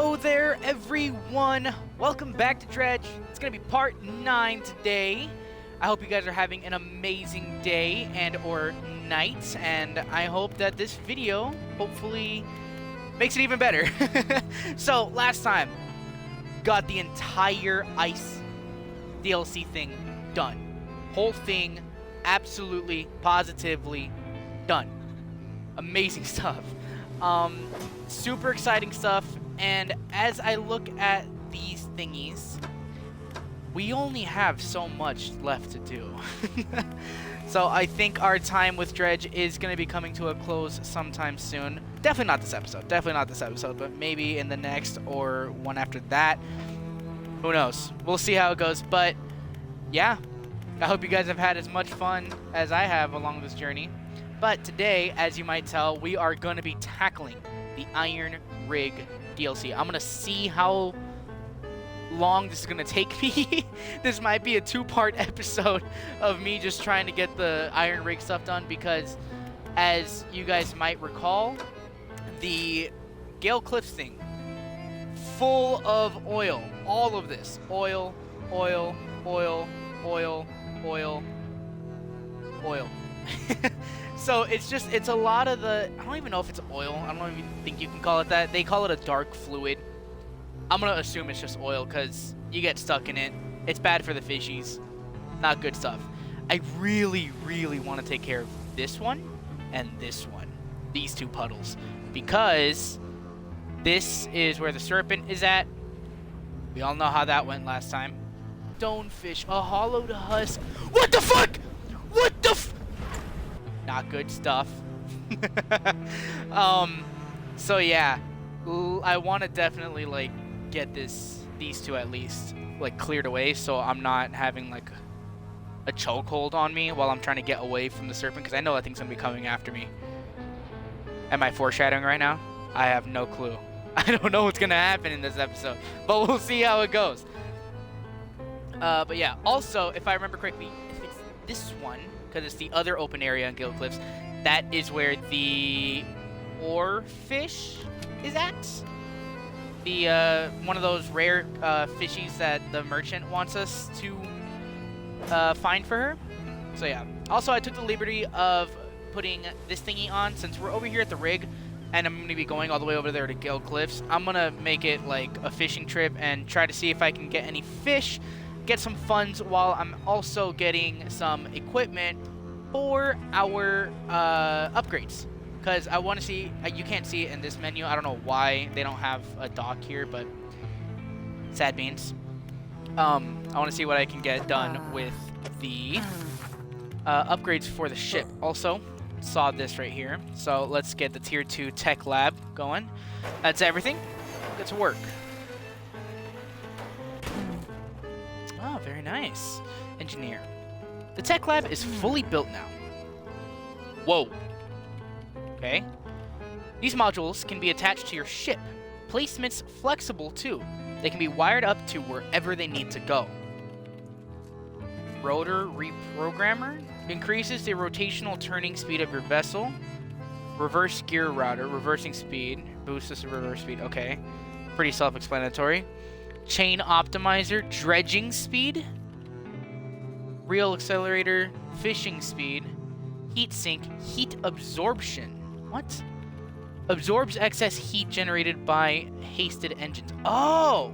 Hello there, everyone. Welcome back to Dredge. It's going to be part 9 today. I hope you guys are having an amazing day and or night, and I hope that this video hopefully makes it even better. So, last time, got the entire ice DLC thing done. Whole thing absolutely, positively done. Amazing stuff. Super exciting stuff, and as I look at these thingies, we only have so much left to do. So I think our time with Dredge is going to be coming to a close sometime soon. Definitely not this episode, but maybe in the next or one after that. Who knows? We'll see how it goes, but yeah, I hope you guys have had as much fun as I have along this journey. But today, as you might tell, we are going to be tackling the Iron Rig DLC. I'm going to see how long this is going to take me. This might be a 2-part episode of me just trying to get the Iron Rig stuff done because, as you guys might recall, the Gale Cliffs thing, full of oil. All of this. Oil, oil, oil, oil, oil, oil. So it's a lot of the, I don't even know if it's oil. I don't even think you can call it that. They call it a dark fluid. I'm going to assume it's just oil because you get stuck in it. It's bad for the fishies. Not good stuff. I really, really want to take care of this one and this one. These 2 puddles. Because this is where the serpent is at. We all know how that went last time. Stonefish, a hollowed husk. What the fuck? What the f... Not good stuff. So yeah, I want to definitely like get these 2 at least like cleared away, so I'm not having like a chokehold on me while I'm trying to get away from the serpent, because I know that thing's gonna be coming after me. Am I foreshadowing right now? I have no clue. I don't know what's gonna happen in this episode, but we'll see how it goes. But yeah, also if I remember correctly, if it's this one, because it's the other open area in Gale Cliffs, that is where the oarfish is at. The one of those rare fishies that the merchant wants us to find for her. So yeah. Also, I took the liberty of putting this thingy on since we're over here at the rig, and I'm going to be going all the way over there to Gale Cliffs. I'm going to make it like a fishing trip and try to see if I can get any fish, get some funds, while I'm also getting some equipment for our upgrades, because I want to see, you can't see it in this menu. I don't know why they don't have a dock here, but sad beans. I want to see what I can get done with the upgrades for the ship. Also saw this right here, so let's get the tier 2 tech lab going. That's everything. Get to work. Oh, very nice. Engineer. The tech lab is fully built now. Whoa. Okay. These modules can be attached to your ship. Placement's flexible too. They can be wired up to wherever they need to go. Rotor reprogrammer increases the rotational turning speed of your vessel. Reverse gear router, reversing speed, boosts the reverse speed. Okay. Pretty self-explanatory. Chain optimizer, dredging speed. Reel accelerator, fishing speed, heat sink, heat absorption. What? Absorbs excess heat generated by hasted engines. Oh!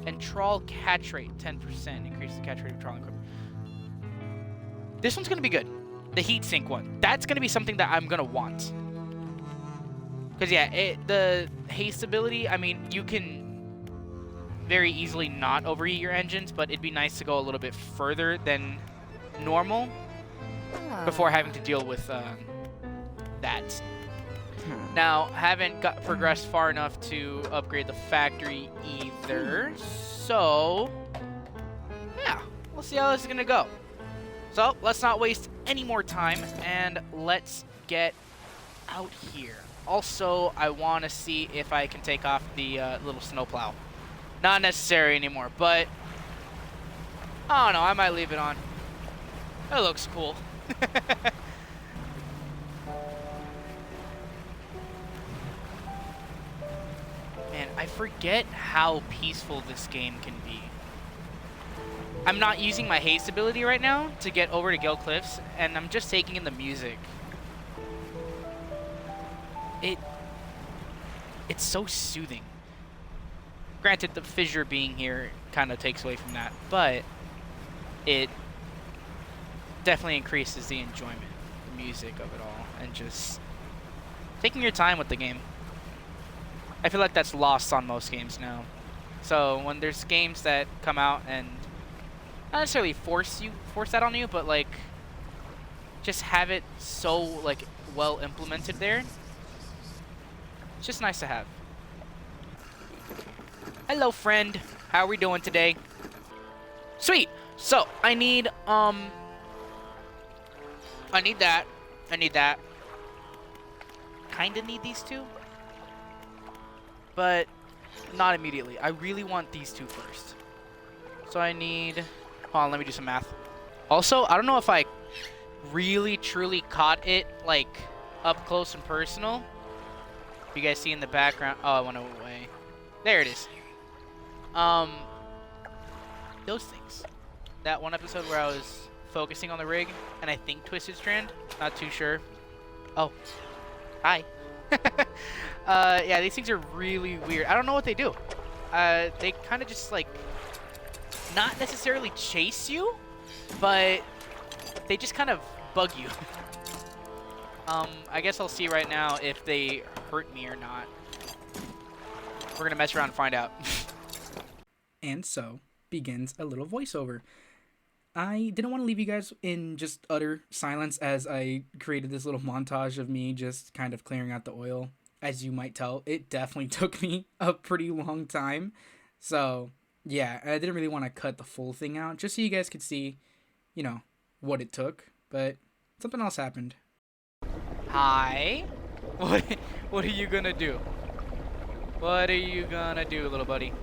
And trawl catch rate, 10%. Increases the catch rate of trawling equipment. This one's going to be good. The heat sink one. That's going to be something that I'm going to want. Because, yeah, the haste ability, I mean, you can very easily not overheat your engines, but it'd be nice to go a little bit further than normal before having to deal with that. Now, haven't progressed far enough to upgrade the factory either, so yeah, we'll see how this is gonna go. So let's not waste any more time and let's get out here. Also, I want to see if I can take off the little snowplow. Not necessary anymore, but I don't know, I might leave it on. It looks cool. Man, I forget how peaceful this game can be. I'm not using my haste ability right now to get over to Gale Cliffs, and I'm just taking in the music. It's so soothing. Granted, the fissure being here kind of takes away from that, but it definitely increases the enjoyment, the music of it all, and just taking your time with the game. I feel like that's lost on most games now. So when there's games that come out and not necessarily force that on you, but like just have it so like well implemented there, it's just nice to have. Hello, friend. How are we doing today? Sweet. So I need that. I need that. Kinda need these two, but not immediately. I really want these two first. So I need... Hold on, let me do some math. Also, I don't know if I really, truly caught it, like, up close and personal. You guys see in the background... Oh, I went away. There it is. Those things. That one episode where I was focusing on the rig, and I think Twisted Strand. Not too sure. Oh. Hi. Yeah, these things are really weird. I don't know what they do. They kind of just, like, not necessarily chase you, but they just kind of bug you. I guess I'll see right now if they hurt me or not. We're gonna mess around and find out. And so begins a little voiceover. I didn't want to leave you guys in just utter silence as I created this little montage of me just kind of clearing out the oil. As you might tell, it definitely took me a pretty long time. So, yeah, I didn't really want to cut the full thing out, just so you guys could see, you know, what it took. But something else happened. Hi. What are you gonna do? What are you gonna do, little buddy?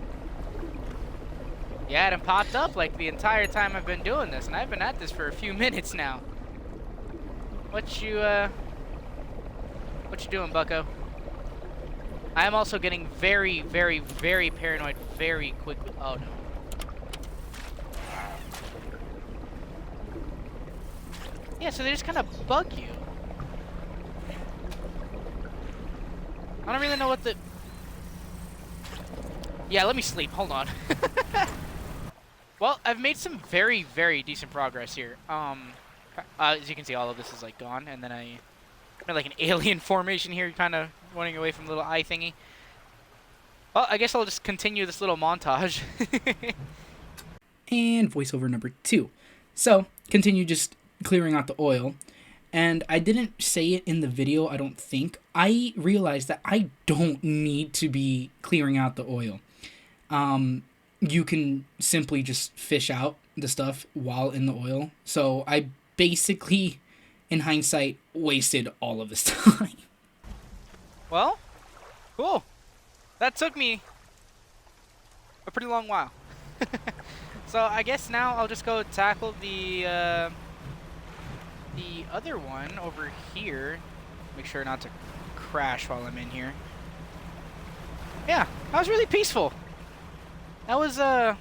You hadn't popped up like the entire time I've been doing this, and I've been at this for a few minutes now. What you doing, bucko? I am also getting very, very, very paranoid very quickly. Oh, no. Yeah, so they just kind of bug you. I don't really know what the... Yeah, let me sleep. Hold on. Well, I've made some very, very decent progress here. As you can see, all of this is like gone, and then I'm like an alien formation here, kind of running away from the little eye thingy. Well, I guess I'll just continue this little montage. And voiceover number 2. So, continue just clearing out the oil. And I didn't say it in the video, I don't think. I realized that I don't need to be clearing out the oil. You can simply just fish out the stuff while in the oil. So I basically, in hindsight, wasted all of this time. Well, cool. That took me a pretty long while. So I guess now I'll just go tackle the other one over here. Make sure not to crash while I'm in here. Yeah, that was really peaceful. That was, oh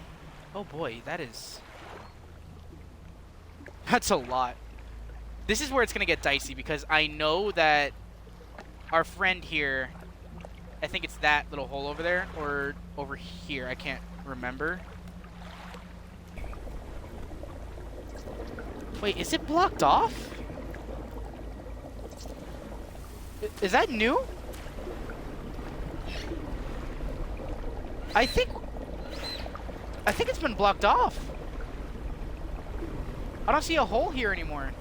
boy, that's a lot. This is where it's gonna get dicey, because I know that our friend here, I think it's that little hole over there, or over here, I can't remember. Wait, is it blocked off? Is that new? I think it's been blocked off. I don't see a hole here anymore.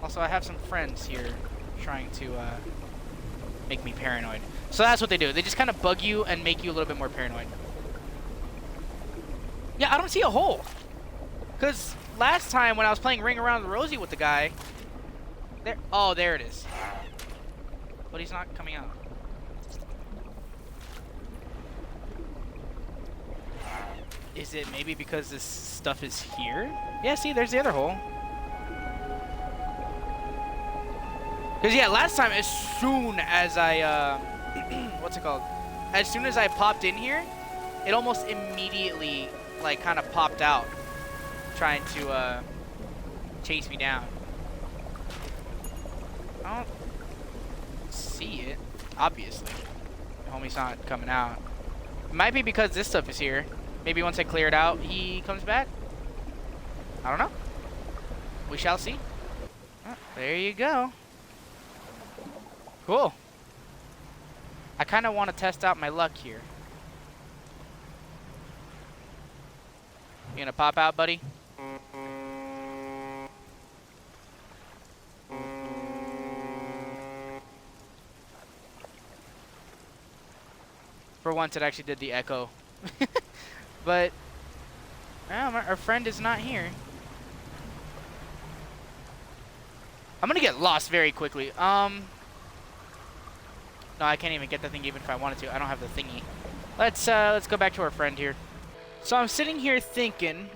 Also, I have some friends here trying to make me paranoid. So that's what they do. They just kind of bug you and make you a little bit more paranoid. Yeah, I don't see a hole. Because last time when I was playing Ring Around the Rosie with the guy... There, oh, there it is. But he's not coming out. Is it maybe because this stuff is here? Yeah, see, there's the other hole. Because, yeah, last time, as soon as I, what's it called? as soon as I popped in here, it almost immediately, like, kind of popped out, trying to chase me down. I don't see it, obviously. The homie's not coming out. It might be because this stuff is here. Maybe once I clear it out, he comes back. I don't know. We shall see. Oh, there you go. Cool. I kind of want to test out my luck here. You gonna pop out, buddy? For once, it actually did the echo. But our friend is not here. I'm gonna get lost very quickly. No, I can't even get the thing even if I wanted to. I don't have the thingy. Let's go back to our friend here. So I'm sitting here thinking,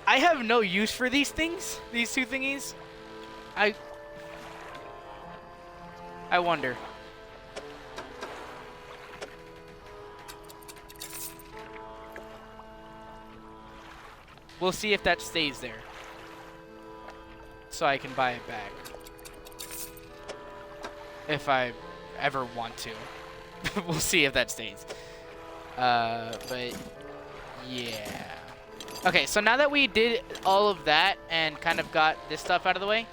I have no use for these things, these two thingies. I wonder. We'll see if that stays there, so I can buy it back. If I ever want to. We'll see if that stays. But yeah. Okay, so now that we did all of that and kind of got this stuff out of the way,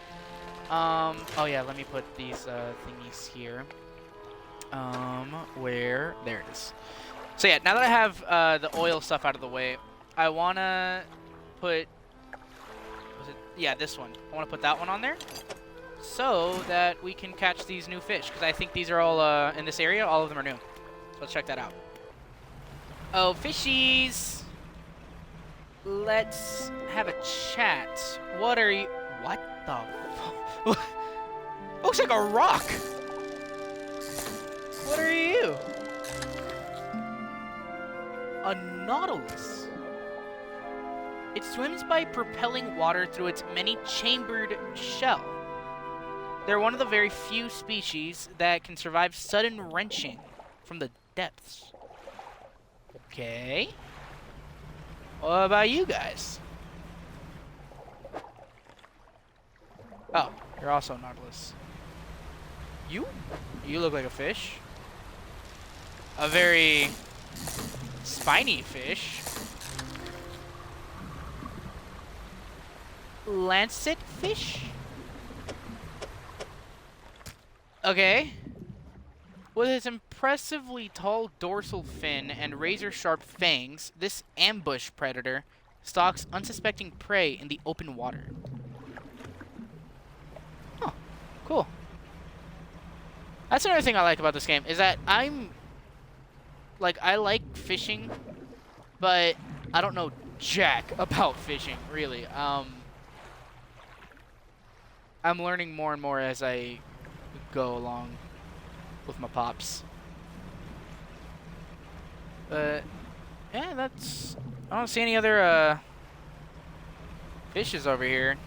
oh yeah, let me put these thingies here. Where? There it is. So yeah, now that I have the oil stuff out of the way, I wanna put, yeah, this one. I wanna put that one on there, so that we can catch these new fish, because I think these are all in this area. All of them are new. So let's check that out. Oh, fishies! Let's have a chat. What are you? What the fuck? Looks like a rock. What are you? A nautilus. It swims by propelling water through its many-chambered shell. They're one of the very few species that can survive sudden wrenching from the depths. Okay. What about you guys? Oh, you're also a nautilus. You look like a fish. A very spiny fish. Lancet fish? Okay. With its impressively tall dorsal fin and razor-sharp fangs, this ambush predator stalks unsuspecting prey in the open water. Huh. Cool. That's another thing I like about this game, is that I like fishing, but I don't know jack about fishing, really. I'm learning more and more as I go along with my pops. But yeah, that's, I don't see any other fishes over here.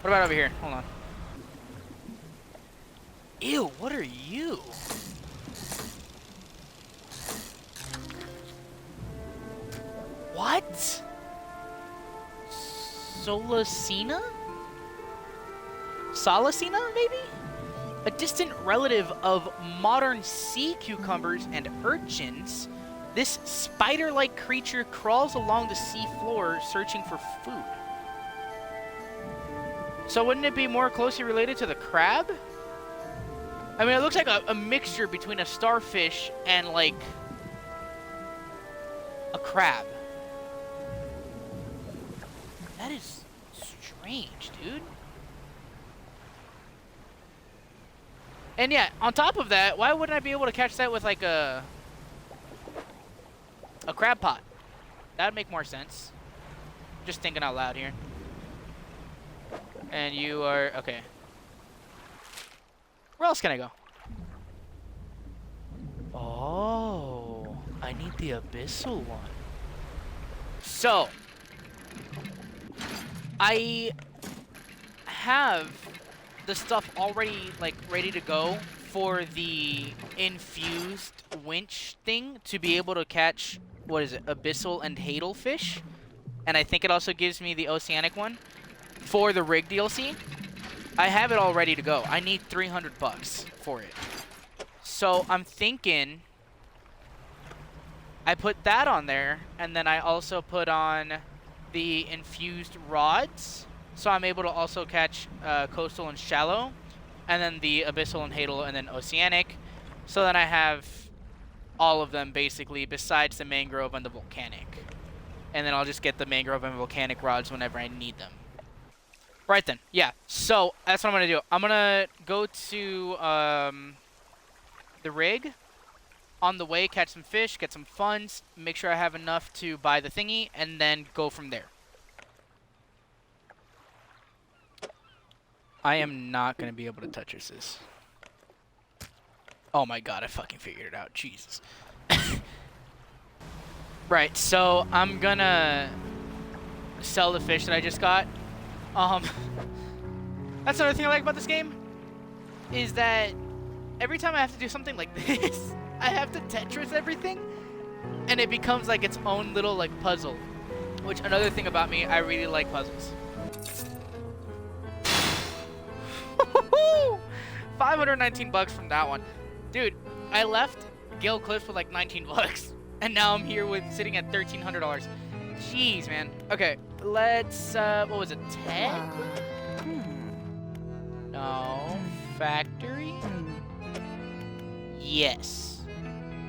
What about over here? Hold on. Ew, what are you? What? Solacina? Solacina, maybe? A distant relative of modern sea cucumbers and urchins, this spider-like creature crawls along the sea floor searching for food. So wouldn't it be more closely related to the crab? I mean, it looks like a mixture between a starfish and, like, a crab. That is strange, dude. And yeah, on top of that, why wouldn't I be able to catch that with, like, a crab pot? That would make more sense. Just thinking out loud here. And you are, okay. Where else can I go? Oh, I need the abyssal one. So, I have the stuff already, like, ready to go for the infused winch thing to be able to catch, what is it, abyssal and hadal fish. And I think it also gives me the oceanic one for the rig DLC. I have it all ready to go. I need 300 bucks for it. So I'm thinking I put that on there, and then I also put on the infused rods, so I'm able to also catch coastal and shallow, and then the abyssal and hadal, and then oceanic. So then I have all of them basically, besides the mangrove and the volcanic. And then I'll just get the mangrove and volcanic rods whenever I need them. Right then, yeah. So that's what I'm gonna do. I'm gonna go to the rig. On the way, catch some fish, get some funds, make sure I have enough to buy the thingy, and then go from there. I am not going to be able to touch this. Oh my god, I fucking figured it out. Jesus. Right, so I'm gonna sell the fish that I just got. That's another thing I like about this game, is that every time I have to do something like this, I have to Tetris everything, and it becomes like its own little like puzzle. Which, another thing about me, I really like puzzles. 519 bucks from that one. Dude, I left Gale Cliffs with like 19 bucks, and now I'm here with sitting at $1,300. Jeez, man. Okay, let's, what was it, 10? No. Factory? Yes.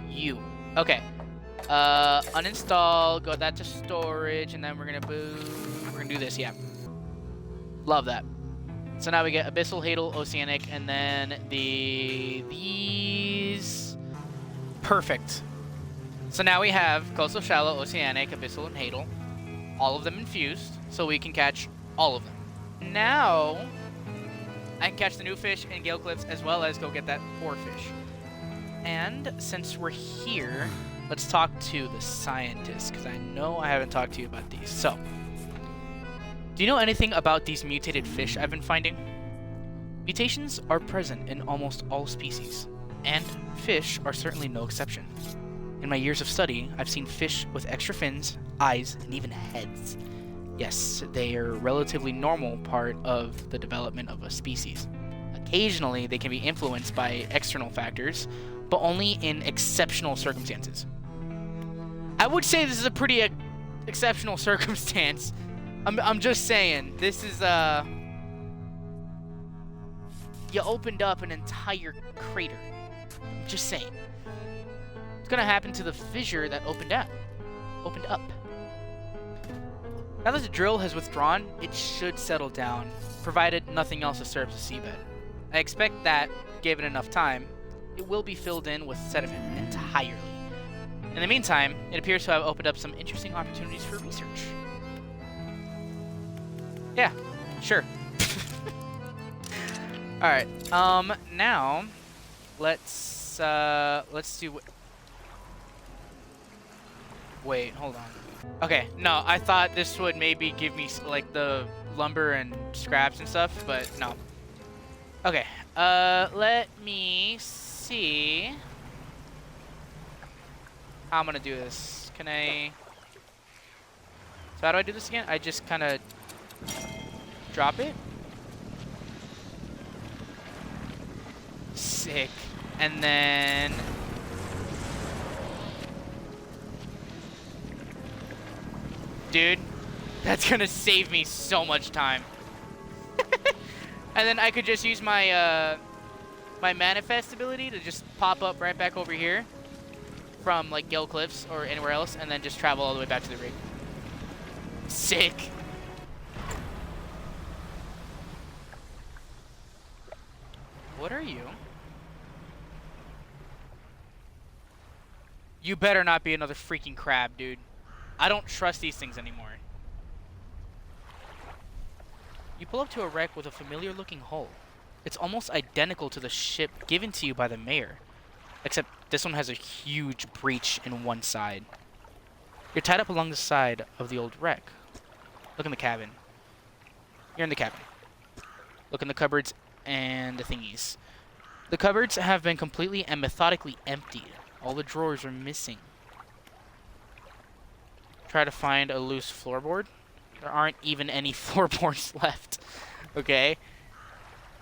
You. Okay. Uninstall, go that to storage, and then we're gonna do this, yeah. Love that. So now we get abyssal, hadal, oceanic, and then these. Perfect. So now we have coastal, shallow, oceanic, abyssal, and hadal. All of them infused, so we can catch all of them. Now, I can catch the new fish in Gale Cliffs, as well as go get that poor fish. And since we're here, let's talk to the scientists, because I know I haven't talked to you about these. So, do you know anything about these mutated fish I've been finding? Mutations are present in almost all species, and fish are certainly no exception. In my years of study, I've seen fish with extra fins, eyes, and even heads. Yes, they are a relatively normal part of the development of a species. Occasionally, they can be influenced by external factors, but only in exceptional circumstances. I would say this is a pretty exceptional circumstance. I'm just saying, this is, you opened up an entire crater. I'm just saying. What's gonna happen to the fissure that opened up? Now that the drill has withdrawn, it should settle down, provided nothing else disturbs the seabed. I expect that, given enough time, it will be filled in with sediment entirely. In the meantime, it appears to have opened up some interesting opportunities for research. Yeah, sure. All right. Now, let's do. Wait, hold on. Okay, no, I thought this would maybe give me like the lumber and scraps and stuff, but no. Okay. Let me see how I'm gonna do this. Can I? So how do I do this again? I just kind of drop it. Sick. And then dude, that's gonna save me so much time. And then I could just use my my manifest ability to just pop up right back over here from like Gale Cliffs or anywhere else, and then just travel all the way back to the rig. Sick. What are you? You better not be another freaking crab, dude. I don't trust these things anymore. You pull up to a wreck with a familiar-looking hull. It's almost identical to the ship given to you by the mayor, except this one has a huge breach in one side. You're tied up along the side of the old wreck. Look in the cabin. You're in the cabin. Look in the cupboards and the thingies. The cupboards have been completely and methodically emptied. All the drawers are missing. Try to find a loose floorboard. There aren't even any floorboards left. Okay.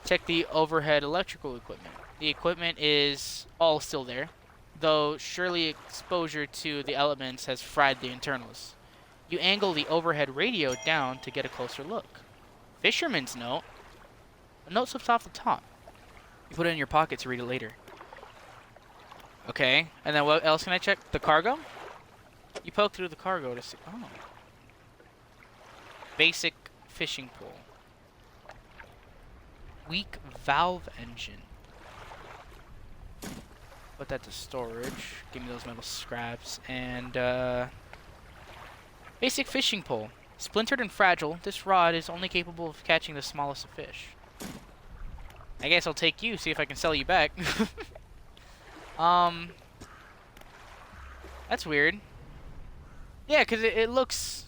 Check the overhead electrical equipment. The equipment is all still there, though surely exposure to the elements has fried the internals. You angle the overhead radio down to get a closer look. Fisherman's note. A note slips off the top. You put it in your pocket to read it later. Okay, and then what else can I check? The cargo? You poke through the cargo to see... Oh. Basic fishing pole. Weak valve engine. Put that to storage. Give me those metal scraps. And, basic fishing pole. Splintered and fragile, this rod is only capable of catching the smallest of fish. I guess I'll take you, see if I can sell you back. That's weird. Yeah, because it looks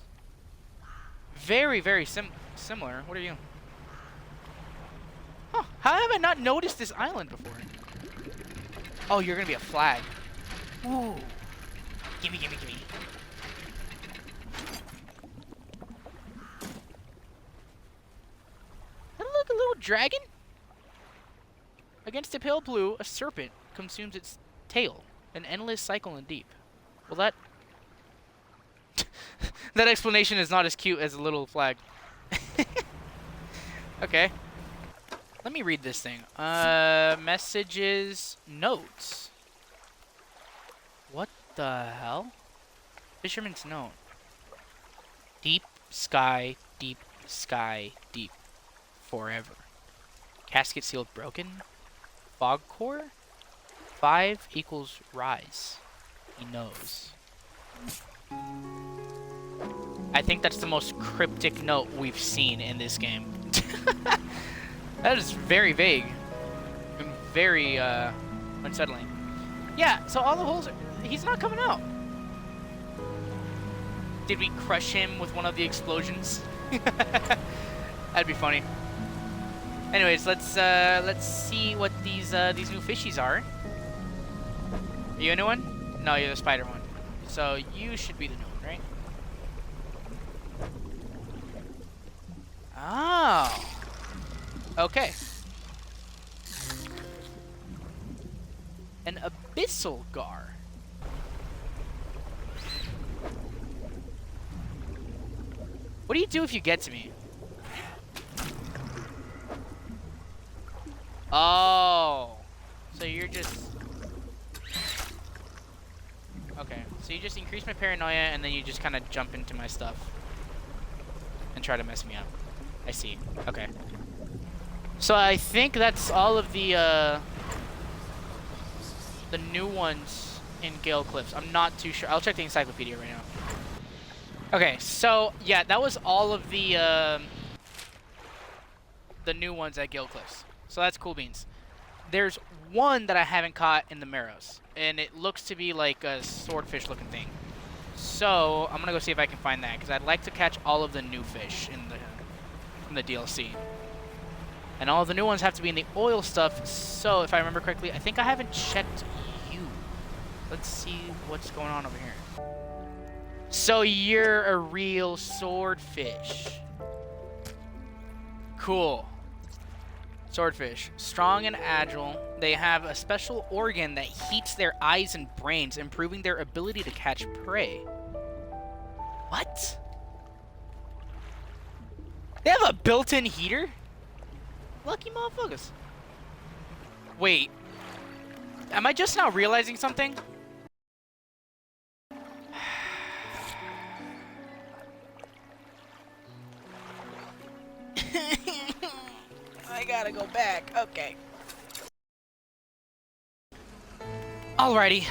very, very similar. What are you? Huh, how have I not noticed this island before? Oh, you're going to be a flag. Ooh. Gimme, gimme, gimme. That look a little dragon? Against a pale blue, a serpent consumes its tail. An endless cycle in deep. Well, that... that explanation is not as cute as a little flag. Okay. Let me read this thing. Messages, notes. What the hell? Fisherman's note. Deep sky, deep sky, deep. Forever. Casket sealed broken. Fog core? 5 equals rise. He knows. I think that's the most cryptic note we've seen in this game. That is very vague. And very, unsettling. Yeah, so all the holes are... He's not coming out. Did we crush him with one of the explosions? That'd be funny. Anyways, let's see what these new fishies are. Are you a new one? No, you're the spider one. So you should be the new one, right? Oh. Okay. An abyssal gar. What do you do if you get to me? Oh. So you're just... Okay. So you just increase my paranoia and then you just kind of jump into my stuff. And try to mess me up. I see. Okay. So I think that's all of the new ones in Gale Cliffs. I'm not too sure. I'll check the encyclopedia right now. Okay, so yeah, that was all of the new ones at Gale Cliffs. So that's cool beans. There's one that I haven't caught in the Marrows, and it looks to be like a swordfish looking thing. So I'm gonna go see if I can find that because I'd like to catch all of the new fish in the DLC. And all of the new ones have to be in the oil stuff. So if I remember correctly, I think I haven't checked you. Let's see what's going on over here. So you're a real swordfish. Cool. Swordfish. Strong and agile. They have a special organ that heats their eyes and brains, improving their ability to catch prey. What? They have a built-in heater? Lucky motherfuckers. Wait. Am I just now realizing something? I gotta go back. Okay. Alrighty.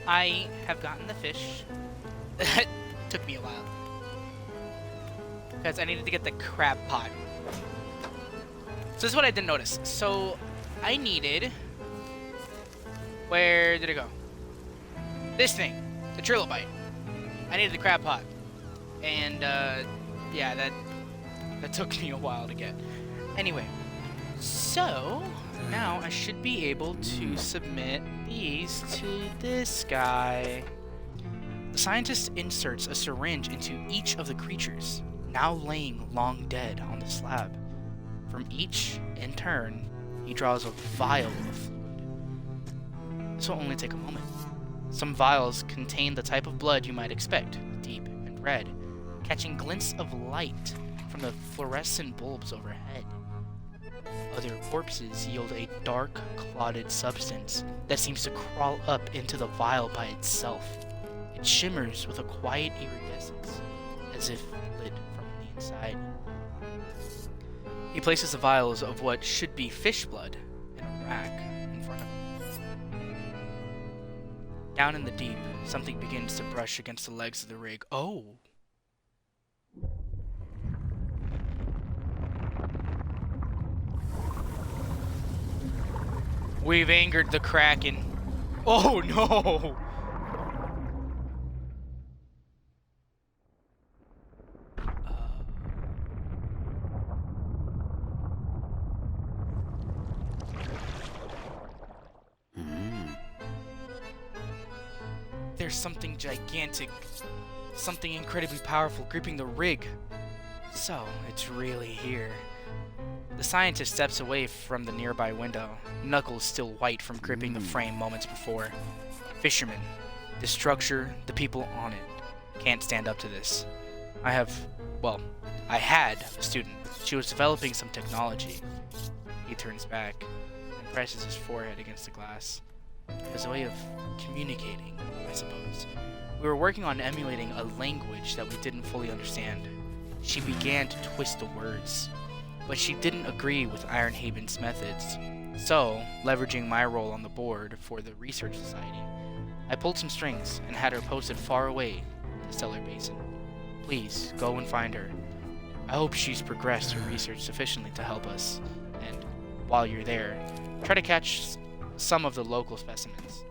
I have gotten the fish. That took me a while. Because I needed to get the crab pot. So this is what I didn't notice. So I needed... Where did it go? This thing. The trilobite. I needed the crab pot. And, yeah, that took me a while to get. Anyway. So... Now I should be able to submit these to this guy. The scientist inserts a syringe into each of the creatures, now laying long dead on the slab. From each, in turn, he draws a vial of fluid. This will only take a moment. Some vials contain the type of blood you might expect, deep and red, catching glints of light from the fluorescent bulbs overhead. Other corpses yield a dark, clotted substance that seems to crawl up into the vial by itself. It shimmers with a quiet iridescence, as if lit from the inside. He places the vials of what should be fish blood in a rack in front of him. Down in the deep, something begins to brush against the legs of the rig. Oh! We've angered the Kraken. Oh no! There's something gigantic, something incredibly powerful gripping the rig. So, it's really here. The scientist steps away from the nearby window, knuckles still white from gripping the frame moments before. Fisherman, the structure, the people on it, can't stand up to this. I had a student. She was developing some technology. He turns back and presses his forehead against the glass. As a way of communicating, I suppose. We were working on emulating a language that we didn't fully understand. She began to twist the words, but she didn't agree with Ironhaven's methods. So, leveraging my role on the board for the research society, I pulled some strings and had her posted far away in the Stellar Basin. Please, go and find her. I hope she's progressed her research sufficiently to help us, and while you're there, try to catch some of the local specimens.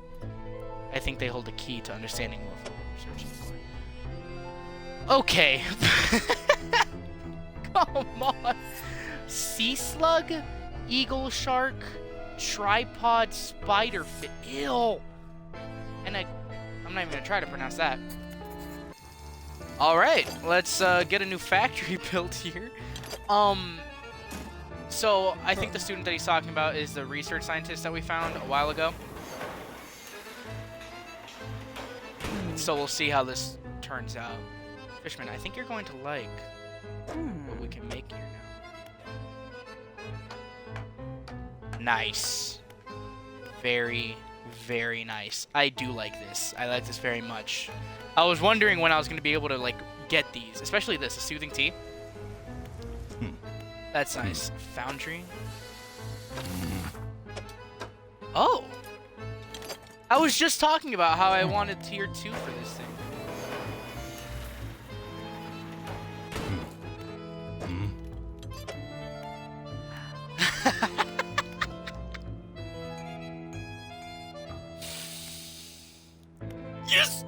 I think they hold the key to understanding what we're searching for. Okay. Come on. Sea slug, eagle shark, tripod spider fit. Ew. And I'm not even gonna try to pronounce that. All right, let's get a new factory built here. So I think the student that he's talking about is the research scientist that we found a while ago. So we'll see how this turns out. Fishman, I think you're going to like what we can make here now. Nice. Very, very nice. I do like this. I like this very much. I was wondering when I was going to be able to like get these, especially this, a soothing tea. That's nice. Foundry. Oh! I was just talking about how I wanted tier 2 for this thing. Yes!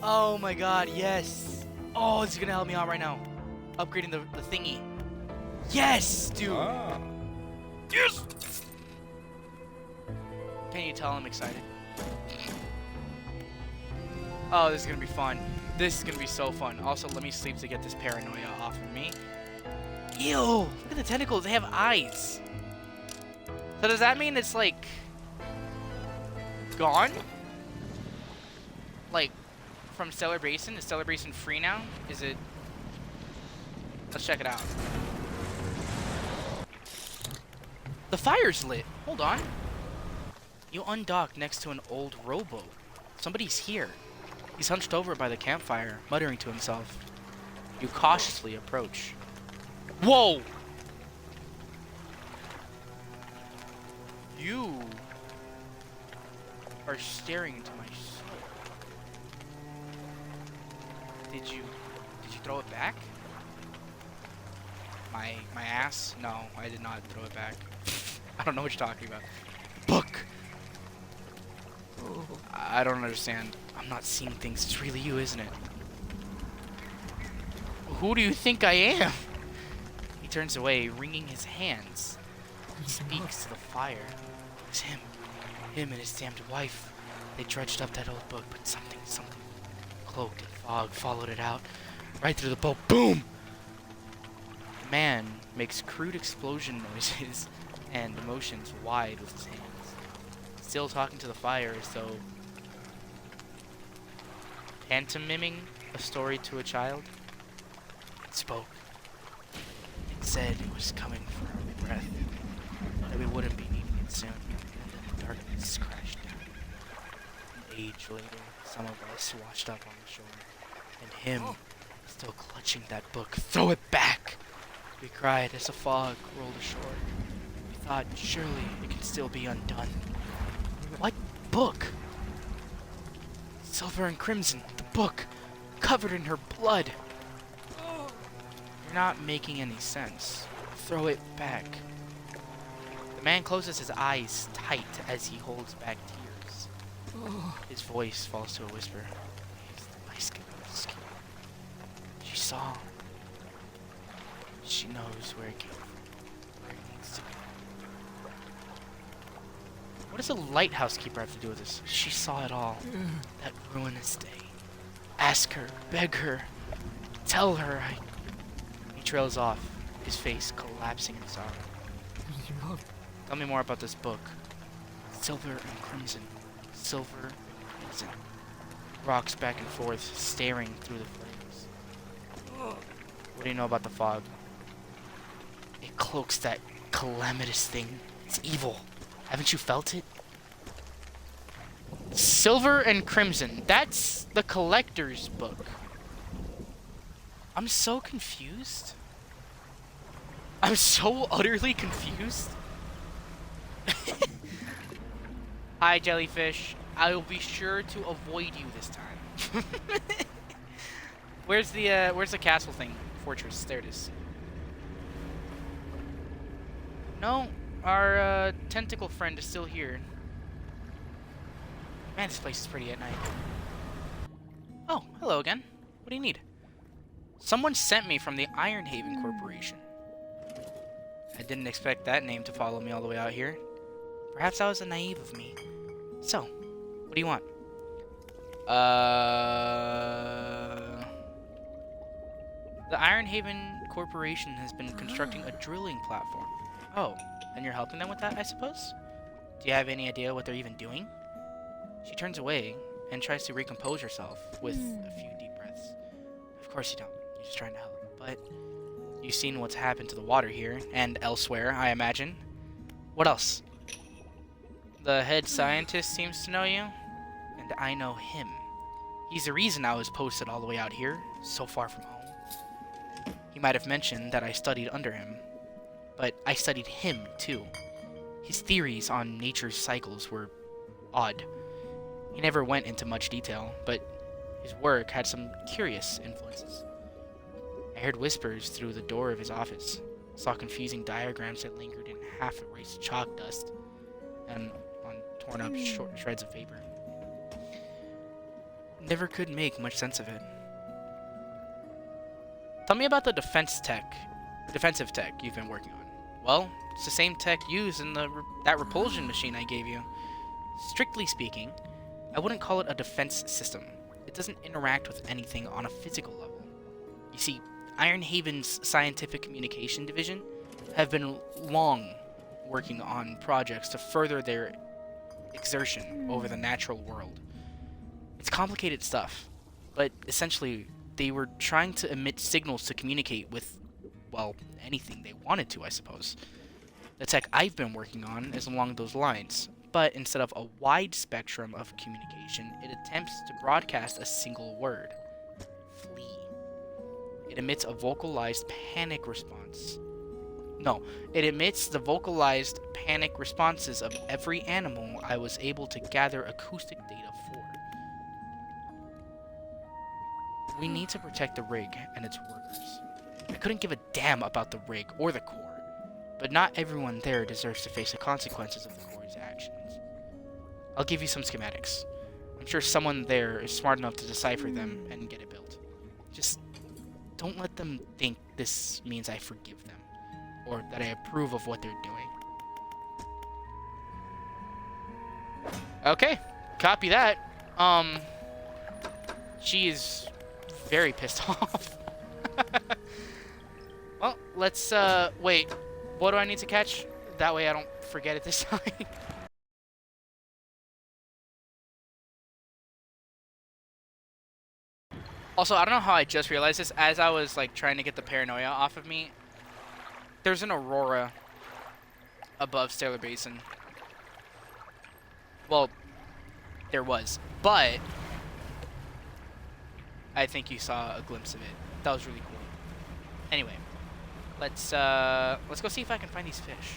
Oh my god, yes! Oh, this is gonna help me out right now. Upgrading the thingy. Yes, dude! Ah. Yes! Can you tell I'm excited? Oh, this is gonna be fun. This is gonna be so fun. Also, let me sleep to get this paranoia off of me. Ew! Look at the tentacles, they have eyes. So does that mean it's like gone? Like from Stellar Basin? Is Stellar Basin free now? Is it? Let's check it out. The fire's lit. Hold on. You undock next to an old rowboat. Somebody's here. He's hunched over by the campfire, muttering to himself. You cautiously approach. Whoa! You are staring into my soul. Did you throw it back? My ass? No, I did not throw it back. I don't know what you're talking about. Book! I don't understand. I'm not seeing things. It's really you, isn't it? Who do you think I am? He turns away, wringing his hands. He speaks to the fire. It's him. Him and his damned wife. They dredged up that old book, but something, cloaked in fog, followed it out. Right through the boat. Boom! The man makes crude explosion noises and motions wide with his hands. Still talking to the fire as though pantomiming a story to a child. It spoke. It said it was coming for our breath, that we wouldn't be needing it soon, and then the darkness crashed down. An age later, some of us washed up on the shore, and him, still clutching that book. Throw it back! We cried as the fog rolled ashore. We thought, surely it can still be undone. What book? Silver and crimson, the book, covered in her blood. You're not making any sense. Throw it back. The man closes his eyes tight as he holds back tears. His voice falls to a whisper. It's the light skin. She saw. She knows where it came from, where it needs to go. What does a lighthouse keeper have to do with this? She saw it all. That ruinous day. Ask her, beg her, tell her I... He trails off, his face collapsing in sorrow. Tell me more about this book. Silver and crimson. Silver and crimson. Rocks back and forth, staring through the flames. What do you know about the fog? It cloaks that calamitous thing. It's evil. Haven't you felt it? Silver and crimson. That's the collector's book. I'm so confused. I'm so utterly confused. Hi, jellyfish. I will be sure to avoid you this time. Where's the castle thing? Fortress. There it is. No, our tentacle friend is still here. Man, this place is pretty at night. Oh, hello again. What do you need? Someone sent me from the Ironhaven Corporation. I didn't expect that name to follow me all the way out here. Perhaps that was naive of me. So, what do you want? The Ironhaven Corporation has been constructing a drilling platform. Oh, and you're helping them with that, I suppose? Do you have any idea what they're even doing? She turns away and tries to recompose herself with a few deep breaths. Of course you don't. You're just trying to help. But you've seen what's happened to the water here and elsewhere, I imagine. What else? The head scientist seems to know you, and I know him. He's the reason I was posted all the way out here, so far from home. He might have mentioned that I studied under him, but I studied him too. His theories on nature's cycles were odd. He never went into much detail, but his work had some curious influences. I heard whispers through the door of his office, saw confusing diagrams that lingered in half-erased chalk dust, and on torn-up shreds of paper. Never could make much sense of it. Tell me about the defensive tech you've been working on. Well, it's the same tech used in that repulsion machine I gave you. Strictly speaking, I wouldn't call it a defense system. It doesn't interact with anything on a physical level. You see, Ironhaven's Scientific Communication Division have been long working on projects to further their exertion over the natural world. It's complicated stuff, but essentially they were trying to emit signals to communicate with, well, anything they wanted to, I suppose. The tech I've been working on is along those lines, but instead of a wide spectrum of communication, it attempts to broadcast a single word: flee. It emits a vocalized panic response. No, it emits the vocalized panic responses of every animal I was able to gather acoustic data for. We need to protect the rig and its workers. I couldn't give a damn about the rig or the Corps, but not everyone there deserves to face the consequences of the Corps' actions. I'll give you some schematics. I'm sure someone there is smart enough to decipher them and get it built. Just don't let them think this means I forgive them. or that I approve of what they're doing. Okay, copy that. She is very pissed off. Well, let's, wait. What do I need to catch? That way I don't forget it this time. Also, I don't know how I just realized this. As I was, like, trying to get the paranoia off of me, there's an aurora above Stellar Basin. Well, there was. But I think you saw a glimpse of it. That was really cool. Anyway, let's go see if I can find these fish.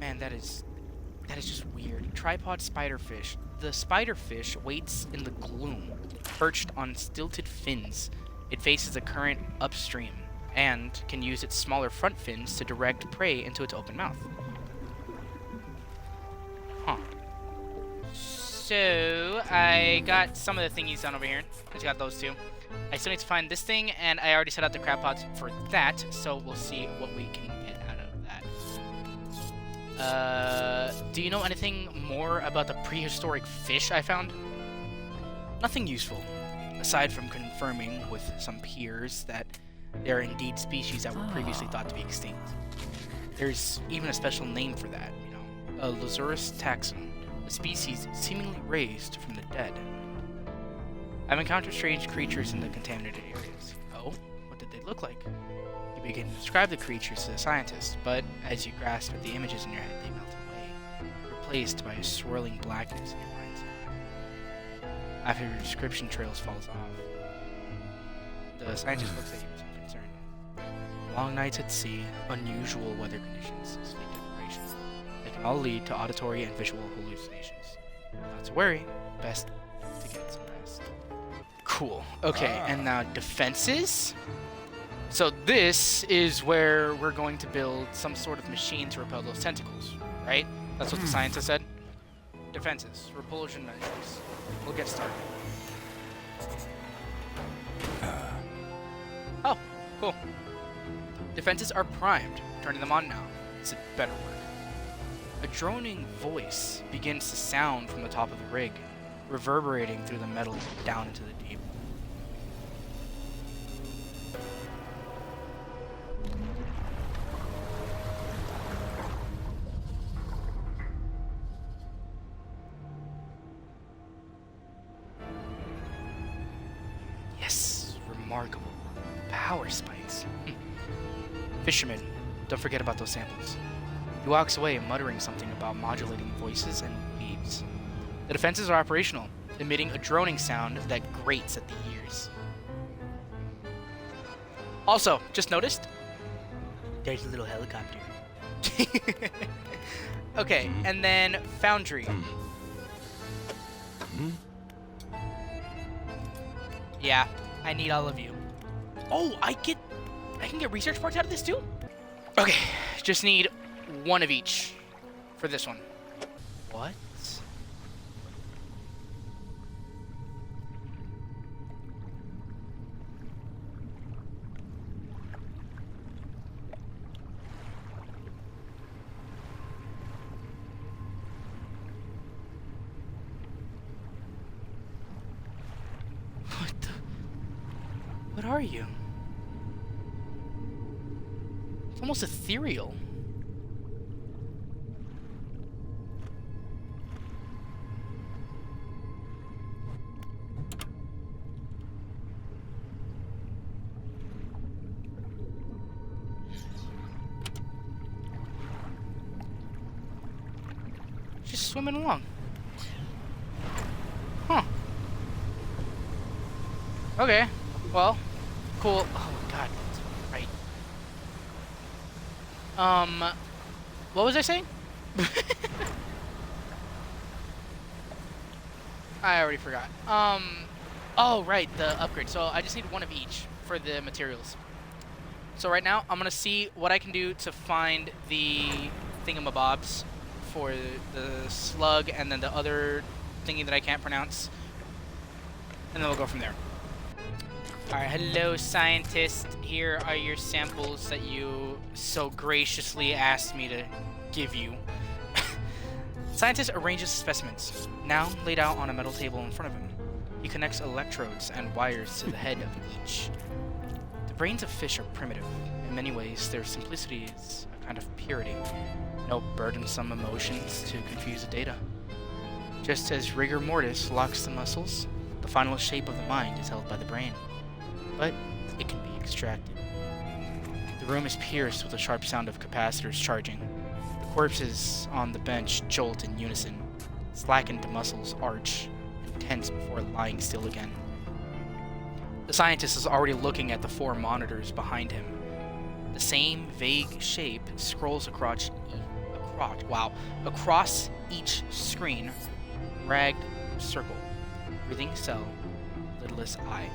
Man, that is just weird. Tripod spiderfish. The spiderfish waits in the gloom, perched on stilted fins. It faces a current upstream and can use its smaller front fins to direct prey into its open mouth. Huh. So, I got some of the thingies done over here. I just got those two. I still need to find this thing, and I already set out the crab pots for that, so we'll see what we can get out of that. Do you know anything more about the prehistoric fish I found? Nothing useful, aside from confirming with some peers that they are indeed species that were previously thought to be extinct. There's even a special name for that, you know, a Lazarus taxon, a species seemingly raised from the dead. I've encountered strange creatures in the contaminated areas. Oh, what did they look like? You begin to describe the creatures to the scientist, but as you grasp at the images in your head, they melt away, replaced by a swirling blackness in your mind's eye. After your description trails falls off, the scientist looks at you with some concern. Long nights at sea, unusual weather conditions, sleep deprivation. They can all lead to auditory and visual hallucinations. Not to worry, best to get some rest. Cool. Okay, and now defenses. So this is where we're going to build some sort of machine to repel those tentacles, right? That's what the scientist said. Defenses, repulsion measures. We'll get started. Oh, cool. Defenses are primed. Turning them on now. It's a better work. A droning voice begins to sound from the top of the rig, reverberating through the metal down into the deep. Yes, remarkable. Power spikes. Fisherman, don't forget about those samples. He walks away muttering something about modulating voices and waves. The defenses are operational, emitting a droning sound that grates at the ears. Also, just noticed, there's a little helicopter. Okay, and then Foundry. Yeah, I need all of you. Oh, I can get research parts out of this too? Okay, just need one of each for this one. What? What are you? It's almost ethereal. Just swimming along. Huh. Okay. Well, cool. Oh god, that's right. What was I saying? I already forgot. Oh right, the upgrade. So I just need one of each for the materials. So right now, I'm gonna see what I can do to find the thingamabobs for the slug and then the other thingy that I can't pronounce. And then we'll go from there. Alright, hello scientist. Here are your samples that you so graciously asked me to give you. Scientist arranges specimens, now laid out on a metal table in front of him. He connects electrodes and wires to the head of each. The brains of fish are primitive. In many ways, their simplicity is a kind of purity. No burdensome emotions to confuse the data. Just as rigor mortis locks the muscles, the final shape of the mind is held by the brain. But it can be extracted. The room is pierced with a sharp sound of capacitors charging. The corpses on the bench jolt in unison. Slackened muscles arch and tense before lying still again. The scientist is already looking at the 4 monitors behind him. The same vague shape scrolls across each screen. Ragged circle. Breathing cell. Lidless eye.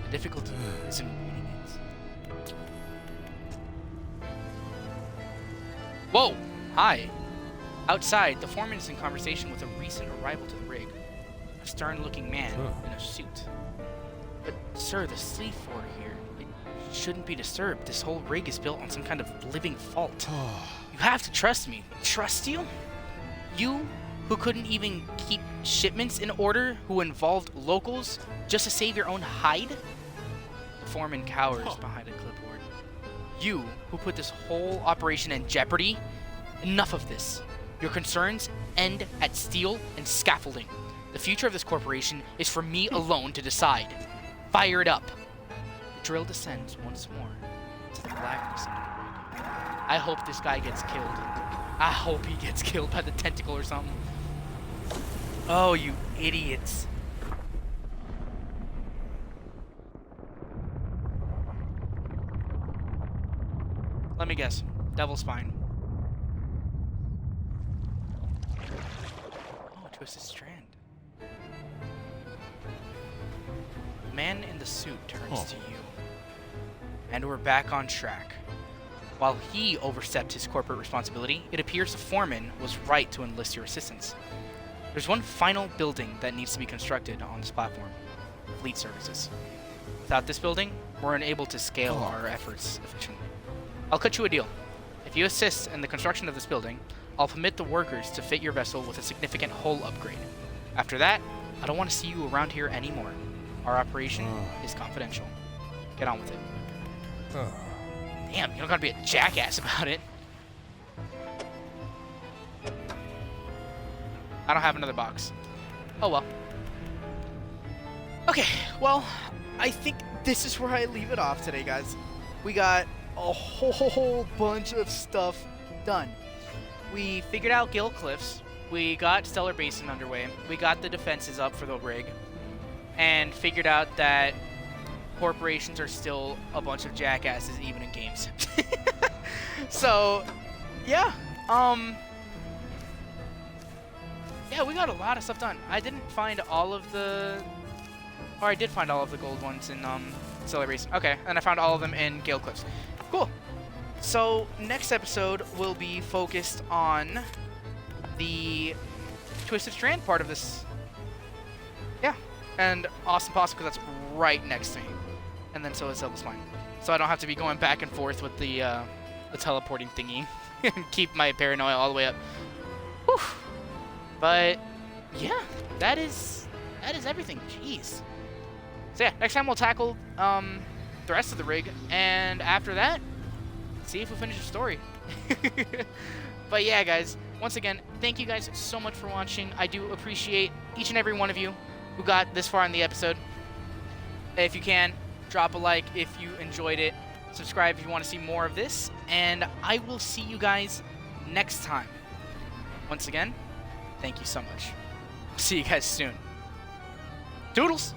The difficulty is in reading it. Whoa! Hi! Outside, the foreman is in conversation with a recent arrival to the rig. A stern-looking man in a suit. But, sir, the sleep order here, it shouldn't be disturbed. This whole rig is built on some kind of living fault. You have to trust me. Trust you? You, who couldn't even keep shipments in order, who involved locals just to save your own hide? The foreman cowers behind a clipboard. You, who put this whole operation in jeopardy? Enough of this. Your concerns end at steel and scaffolding. The future of this corporation is for me alone to decide. Fire it up. The drill descends once more to the blackness under the rig. I hope this guy gets killed. I hope he gets killed by the tentacle or something. Oh, you idiots. Let me guess. Devil's Spine. Oh, Twisted Strand. The man in the suit turns to you. And we're back on track. While he overstepped his corporate responsibility, it appears the foreman was right to enlist your assistance. There's one final building that needs to be constructed on this platform. Fleet services. Without this building, we're unable to scale our efforts efficiently. I'll cut you a deal. If you assist in the construction of this building, I'll permit the workers to fit your vessel with a significant hull upgrade. After that, I don't want to see you around here anymore. Our operation is confidential. Get on with it. Damn, you don't gotta be a jackass about it. I don't have another box. Oh well. Okay, well, I think this is where I leave it off today, guys. We got a whole bunch of stuff done. We figured out Gale Cliffs. We got Stellar Basin underway. We got the defenses up for the rig. And figured out that corporations are still a bunch of jackasses even in games. So, yeah. Yeah, we got a lot of stuff done. I didn't find all of the... Or I did find all of the gold ones in Stellar Basin. Okay, and I found all of them in Gale Cliffs. Cool. So, next episode will be focused on the Twisted Strand part of this. Yeah. And Awesome Possum, because that's right next to me. And then so is Devil's Spine. So I don't have to be going back and forth with the teleporting thingy. And keep my paranoia all the way up. Whew. But, yeah. That is everything. Jeez. So yeah, next time we'll tackle the rest of the rig. And after that, see if we finish the story. But yeah, guys. Once again, thank you guys so much for watching. I do appreciate each and every one of you who got this far in the episode. If you can, drop a like if you enjoyed it. Subscribe if you want to see more of this. And I will see you guys next time. Once again, thank you so much. See you guys soon. Toodles!